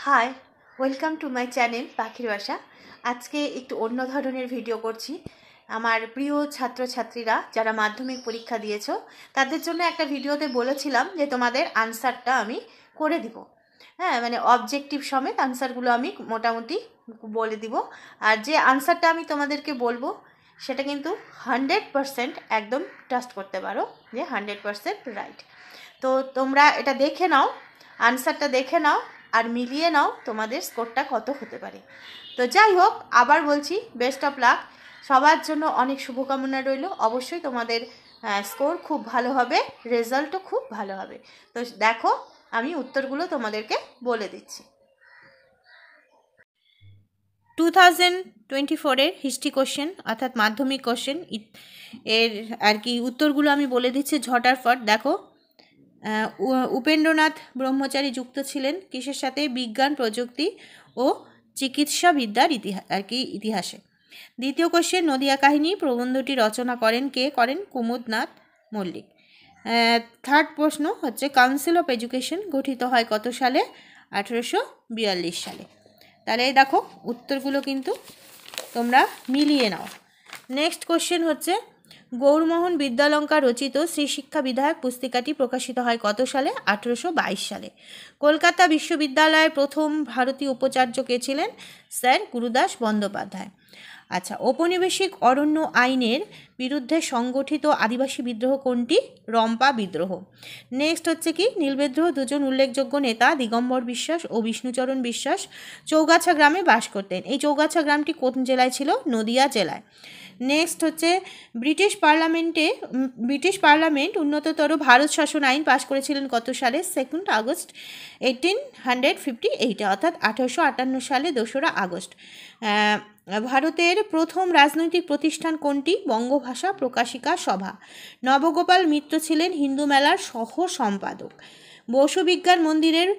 High, welcome to my channel পাখির বাসা। আজকে একটু অন্য ধরনের ভিডিও করছি। আমার প্রিয় ছাত্রছাত্রীরা যারা মাধ্যমিক পরীক্ষা দিয়েছো তাদের জন্য একটা ভিডিওতে বলেছিলাম যে তোমাদের আনসারটা আমি করে দিব। হ্যাঁ, মানে অবজেক্টিভ সমেত আনসারগুলো আমি মোটামুটি বলে দিব। আর যে আনসারটা আমি তোমাদেরকে বলবো সেটা কিন্তু 100% একদম ট্রাস্ট করতে পারো যে 100% রাইট। তো তোমরা এটা দেখে নাও, আনসারটা দেখে নাও আর মিলিয়ে নাও তোমাদের স্কোরটা কত হতে পারে। তো যাই হোক, আবার বলছি বেস্ট অফ লাক, সবার জন্য অনেক শুভকামনা রইল। অবশ্যই তোমাদের স্কোর খুব ভালো হবে, রেজাল্টও খুব ভালো হবে। তো দেখো, আমি উত্তরগুলো তোমাদেরকে বলে দিচ্ছি। 2024-এর হিস্ট্রি কোশ্চেন অর্থাৎ মাধ্যমিক কোশ্চেন এর আর কি উত্তরগুলো আমি বলে দিচ্ছি ঝটারফট। দেখো, উপেন্দ্রনাথ ব্রহ্মচারী যুক্ত ছিলেন কিসের সাথে? বিজ্ঞান, প্রযুক্তি ও চিকিৎসাবিদ্যার ইতিহাসে। দ্বিতীয় কোশ্চেন, নদিয়া কাহিনী প্রবন্ধটি রচনা করেন কে? করেন কুমুদনাথ মল্লিক। থার্ড প্রশ্ন হচ্ছে, কাউন্সিল অফ এডুকেশন গঠিত হয় কত সালে? 1842 সালে। তাহলে দেখো উত্তরগুলো কিন্তু তোমরা মিলিয়ে নাও। নেক্সট কোশ্চেন হচ্ছে, গৌরমোহন বিদ্যালঙ্কার রচিত শ্রী শিক্ষা বিধায়ক পুস্তিকাটি প্রকাশিত হয় কত সালে? 1822 সালে। কলকাতা বিশ্ববিদ্যালয়ের প্রথম ভারতীয় উপাচার্য কে ছিলেন? স্যার গুরুদাস বন্দ্যোপাধ্যায়। আচ্ছা, ঔপনিবেশিক অরণ্য আইনের বিরুদ্ধে সংগঠিত আদিবাসী বিদ্রোহ কোনটি? রম্পা বিদ্রোহ। নেক্সট হচ্ছে কি, নীলবিদ্রোহ দুজন উল্লেখযোগ্য নেতা দিগম্বর বিশ্বাস ও বিষ্ণুচরণ বিশ্বাস চৌগাছা গ্রামে বাস করতেন। এই চৌগাছা গ্রামটি কোন জেলায় ছিল? নদিয়া জেলায়। নেক্সট হচ্ছে, ব্রিটিশ পার্লামেন্ট উন্নততর ভারত শাসন আইন পাশ করেছিলেন কত সালে? 2 আগস্ট 1858, অর্থাৎ 1858 সালে 2 আগস্ট। ভারতের প্রথম রাজনৈতিক প্রতিষ্ঠান কোনটি? বঙ্গভাষা প্রকাশিকা সভা। নবগোপাল মিত্র ছিলেন হিন্দু মেলার সহ সম্পাদক। বসু বিজ্ঞান মন্দিরের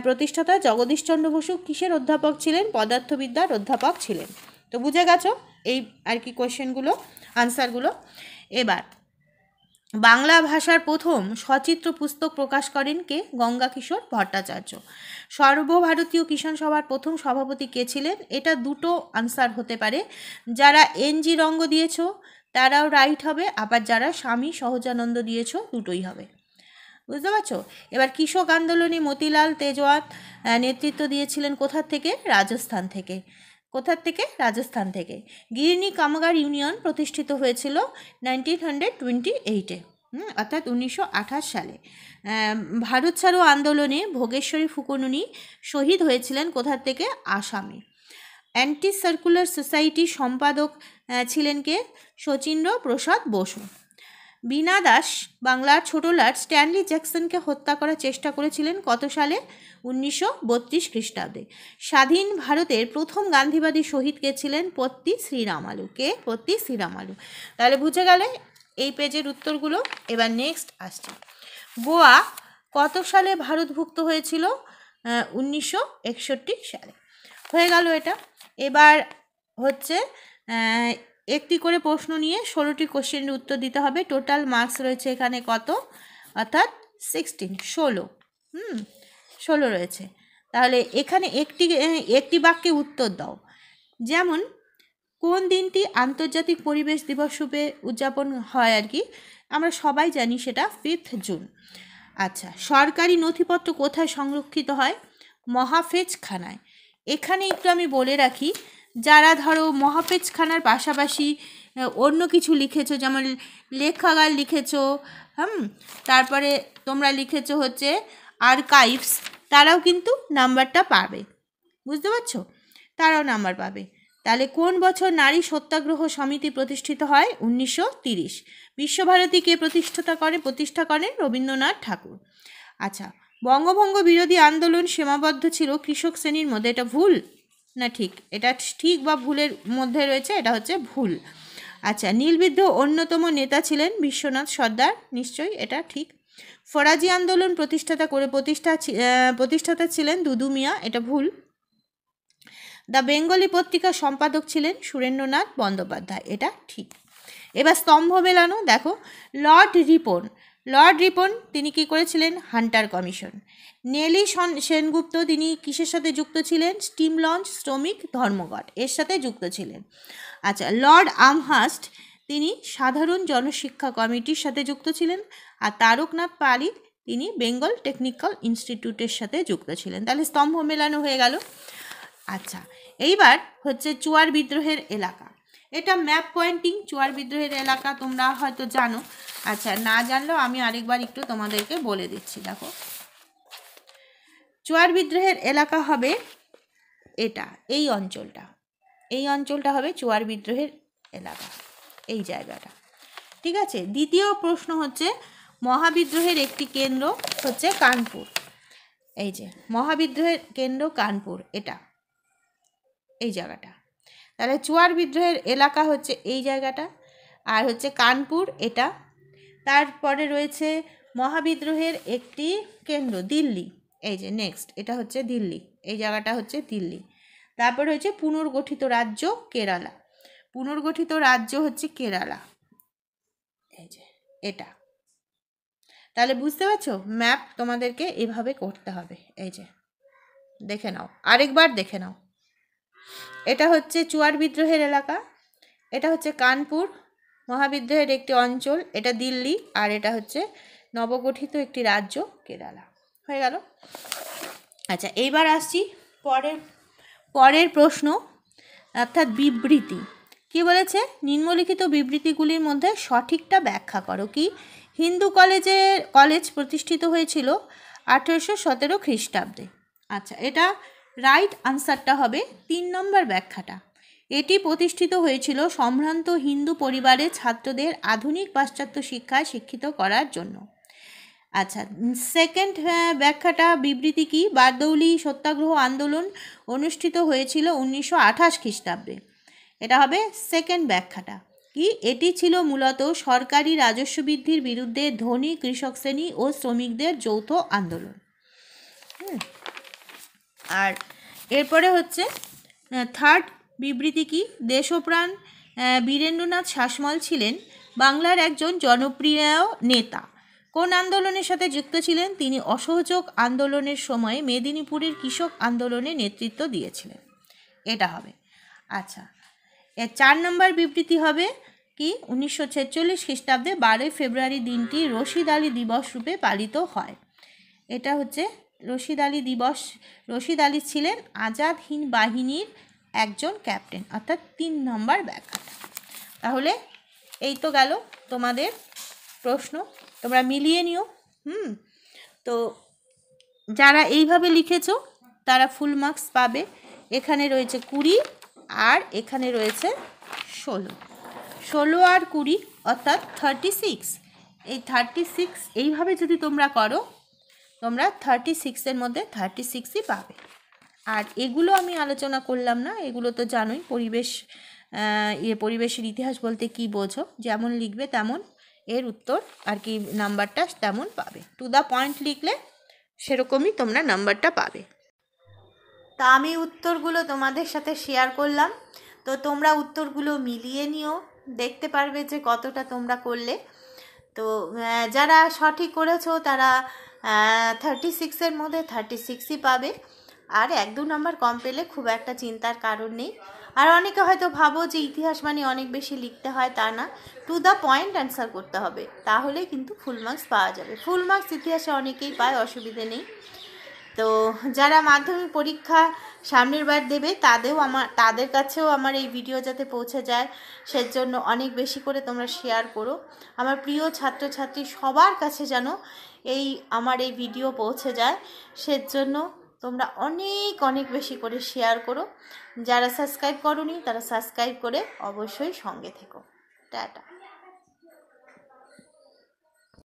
প্রতিষ্ঠাতা জগদীশচন্দ্র বসু কিসের অধ্যাপক ছিলেন? পদার্থবিদ্যার অধ্যাপক ছিলেন। তো বুঝে গেছো এই আর কি কোয়েশ্চেনগুলো, আনসারগুলো। এবার বাংলা ভাষার প্রথম সচিত্র পুস্তক প্রকাশ করেন কে? গঙ্গা কিশোর ভট্টাচার্য। সর্বভারতীয় কিষাণ সভার প্রথম সভাপতি কে ছিলেন? এটা দুটো আনসার হতে পারে। যারা এনজি রঙ্গ দিয়েছো তারাও রাইট হবে, আবার যারা স্বামী সহজানন্দ দিয়েছো দুটোই হবে। বুঝতে পারছো? এবার কৃষক আন্দোলনে মতিলাল তেজওয়াত নেতৃত্ব দিয়েছিলেন কোথা থেকে? রাজস্থান থেকে। কোথার থেকে? রাজস্থান থেকে। গিরনি কামগার ইউনিয়ন প্রতিষ্ঠিত হয়েছিল 1928-এ, অর্থাৎ 1928 সালে। ভারত ছাড়ো আন্দোলনে ভোগেশ্বরী ফুকনুনি শহীদ হয়েছিলেন কোথার থেকে? আসামে। অ্যান্টি সার্কুলার সোসাইটির সম্পাদক ছিলেন কে? শচীন্দ্র প্রসাদ বসু। বীণা দাস বাংলার ছোট লাট স্ট্যানলি জ্যাকসনকে হত্যা করার চেষ্টা করেছিলেন কত সালে? 1932 খ্রিস্টাব্দে। স্বাধীন ভারতের প্রথম গান্ধীবাদী শহীদ কে ছিলেন? পত্তি শ্রীরামালু। কে? পত্তি শ্রীরামালু। তাহলে বুঝে গেলে এই পেজের উত্তরগুলো। এবার নেক্সট আসছে, গোয়া কত সালে ভারতভুক্ত হয়েছিল? 1961 সালে। হয়ে গেল এটা। এবার হচ্ছে একটি করে প্রশ্ন নিয়ে 16টি কোশ্চেনের উত্তর দিতে হবে। টোটাল মার্কস রয়েছে এখানে কত? অর্থাৎ 16 রয়েছে। তাহলে এখানে একটি বাক্যে উত্তর দাও। যেমন কোন দিনটি আন্তর্জাতিক পরিবেশ দিবস রূপে উদযাপন হয় আর কি? আমরা সবাই জানি সেটা 5 জুন। আচ্ছা, সরকারি নথিপত্র কোথায় সংরক্ষিত হয়? মহাফেজখানায়। এখানে একটু আমি বলে রাখি, যারা ধরো মহাফেজখানার পাশাপাশি অন্য কিছু লিখেছো, যেমন লেখাগার লিখেছো, তারপরে তোমরা লিখেছো হচ্ছে আর্কাইভস, তারাও কিন্তু নাম্বারটা পাবে। বুঝতে পারছো? তারাও নাম্বার পাবে। তাহলে কোন বছর নারী সত্যাগ্রহ সমিতি প্রতিষ্ঠিত হয়? 1930। বিশ্বভারতী কে প্রতিষ্ঠা করেন? রবীন্দ্রনাথ ঠাকুর। আচ্ছা, বঙ্গভঙ্গ বিরোধী আন্দোলন সীমাবদ্ধ ছিল কৃষক শ্রেণীর মধ্যে, এটা ভুল না ঠিক? এটা ঠিক বা ভুলের মধ্যে রয়েছে, এটা হচ্ছে ভুল। আচ্ছা, নীলবিদ্রোহ অন্যতম নেতা ছিলেন বিশ্বনাথ সর্দার, নিশ্চয়ই এটা ঠিক। ফরাজি আন্দোলন প্রতিষ্ঠাতা ছিলেন দুদু মিয়া, এটা ভুল। দ্য বেঙ্গলি পত্রিকার সম্পাদক ছিলেন সুরেন্দ্রনাথ বন্দ্যোপাধ্যায়, এটা ঠিক। এবার স্তম্ভ মেলানো, দেখো, লর্ড লর্ড রিপন তিনি কি করেছিলেন? Hunter commission. নেলি সেনগুপ্ত তিনি কিসের সাথে যুক্ত ছিলেন? স্টিম লঞ্চ শ্রমিক ধর্মঘট এর সাথে যুক্ত ছিলেন। আচ্ছা, লর্ড আমহার্স্ট তিনি সাধারণ জনশিক্ষা কমিটির সাথে যুক্ত ছিলেন। আর তারকনাথ পালিত তিনি বেঙ্গল টেকনিক্যাল ইনস্টিটিউটের সাথে যুক্ত ছিলেন। তাহলে স্তম্ভ মেলানো হয়ে গেল। আচ্ছা, এইবার হচ্ছে চুয়ার বিদ্রোহের এলাকা। এটা ম্যাপ পয়েন্টিং চুয়ার বিদ্রোহের এলাকা তোমরা হয়তো জানো। আচ্ছা, না জানলেও আমি আরেকবার একটু তোমাদেরকে বলে দিচ্ছি। দেখো, চুয়ার বিদ্রোহের এলাকা হবে এটা, এই অঞ্চলটা হবে চুয়ার বিদ্রোহের এলাকা, এই জায়গাটা। ঠিক আছে। দ্বিতীয় প্রশ্ন হচ্ছে মহাবিদ্রোহের একটি কেন্দ্র হচ্ছে কানপুর। এই যে মহাবিদ্রোহের কেন্দ্র কানপুর, এটা এই জায়গাটা। তাহলে চুয়ার বিদ্রোহের এলাকা হচ্ছে এই জায়গাটা, আর হচ্ছে কানপুর এটা। তারপরে রয়েছে মহাবিদ্রোহের একটি কেন্দ্র দিল্লি, এই যে নেক্সট, এটা হচ্ছে দিল্লি, এই জায়গাটা হচ্ছে দিল্লি। তারপর হচ্ছে পুনর্গঠিত রাজ্য কেরালা, পুনর্গঠিত রাজ্য হচ্ছে কেরালা, এই যে এটা। তাহলে বুঝতে পারছো, ম্যাপ তোমাদেরকে এভাবে করতে হবে। এই যে দেখে নাও, আরেকবার দেখে নাও। এটা হচ্ছে চুয়ার বিদ্রোহের এলাকা, এটা হচ্ছে কানপুর মহাবিদ্রোহের একটি অঞ্চল, এটা দিল্লি, আর এটা হচ্ছে নবগঠিত একটি রাজ্য কেরালা। হয়ে গেল। আচ্ছা, এইবার আসছি পরের প্রশ্ন, অর্থাৎ বিবৃতি। কি বলেছে? নিম্নলিখিত বিবৃতিগুলির মধ্যে সঠিকটা ব্যাখ্যা করো। কি? হিন্দু কলেজ প্রতিষ্ঠিত হয়েছিল 1817 খ্রিস্টাব্দে। আচ্ছা, এটা রাইট আনসারটা হবে 3 নম্বর ব্যাখ্যাটা। এটি প্রতিষ্ঠিত হয়েছিল সম্ভ্রান্ত হিন্দু পরিবারের ছাত্রদের আধুনিক পাশ্চাত্য শিক্ষায় শিক্ষিত করার জন্য। আচ্ছা, সেকেন্ড ব্যাখ্যাটা বিবৃতি কি? বারদৌলি সত্যাগ্রহ আন্দোলন অনুষ্ঠিত হয়েছিল 1928 খ্রিস্টাব্দে। এটা হবে সেকেন্ড ব্যাখ্যাটা। কি? এটি ছিল মূলত সরকারি রাজস্ব বৃদ্ধির বিরুদ্ধে ধনী কৃষক শ্রেণী ও শ্রমিকদের যৌথ আন্দোলন। আর এরপরে হচ্ছে থার্ড বিবৃতি কি? দেশপ্রাণ বীরেন্দ্রনাথ শাসমল ছিলেন বাংলার একজন জনপ্রিয় নেতা। কোন আন্দোলনের সাথে যুক্ত ছিলেন? তিনি অসহযোগ আন্দোলনের সময় মেদিনীপুরের কৃষক আন্দোলনে নেতৃত্ব দিয়েছিলেন। এটা হবে। আচ্ছা, এর 4 নম্বর বিবৃতি হবে কি? 1946 খ্রিস্টাব্দে 12 ফেব্রুয়ারি দিনটি রশিদ আলী দিবস রূপে পালিত হয়। এটা হচ্ছে রশিদ আলী দিবস। রশিদ আলী ছিলেন আজাদ হিন্দ বাহিনীর একজন ক্যাপ্টেন, অর্থাৎ 3 নম্বর ব্যাখ্যাটা। তাহলে এই তো গেল তোমাদের প্রশ্ন, তোমরা মিলিয়ে নিও। তো যারা এইভাবে লিখেছো তারা ফুল মার্কস পাবে। এখানে রয়েছে 20 আর এখানে রয়েছে 16 আর 20 অর্থাৎ 36। এই 36 এইভাবে যদি তোমরা করো, তোমরা 36-এর মধ্যে 36ই পাবে। আর এগুলো আমি আলোচনা করলাম না, এগুলো তো জানোই। পরিবেশের ইতিহাস বলতে কি বোঝো, যেমন লিখবে তেমন এর উত্তর আর কি নাম্বারটা তেমন পাবে। টু দ্য পয়েন্ট লিখলে সেরকমই তোমরা নাম্বারটা পাবে। তা আমি উত্তরগুলো তোমাদের সাথে শেয়ার করলাম, তো তোমরা উত্তরগুলো মিলিয়ে নিও, দেখতে পারবে যে কতটা তোমরা করলে। তো যারা সঠিক করেছো তারা 36-এর মধ্যে 36ই পাবে। আর 1-2 নাম্বার কম পেলে খুব একটা চিন্তার কারণ নেই। আর অনেকে হয়তো ভাবো যে ইতিহাস মানে অনেক বেশি লিখতে হয়, তা না, টু দ্য পয়েন্ট অ্যান্সার করতে হবে, তাহলে কিন্তু ফুল মার্কস পাওয়া যাবে। ফুল মার্কস ইতিহাসে অনেকেই পায়, অসুবিধে নেই। তো যারা মাধ্যমিক পরীক্ষা সামনের বার দেবে তাদের কাছেও আমার এই ভিডিও যাতে পৌঁছে যায় সেজন্য অনেক বেশি করে তোমরা শেয়ার করো। আমার প্রিয় ছাত্রছাত্রী সবার কাছে যেন আমার এই ভিডিও পৌঁছে যায়, সেজন্য তোমরা অনেক অনেক বেশি করে শেয়ার করো। যারা সাবস্ক্রাইব করোনি তারা সাবস্ক্রাইব করে অবশ্যই সঙ্গে থেকো। টাটা।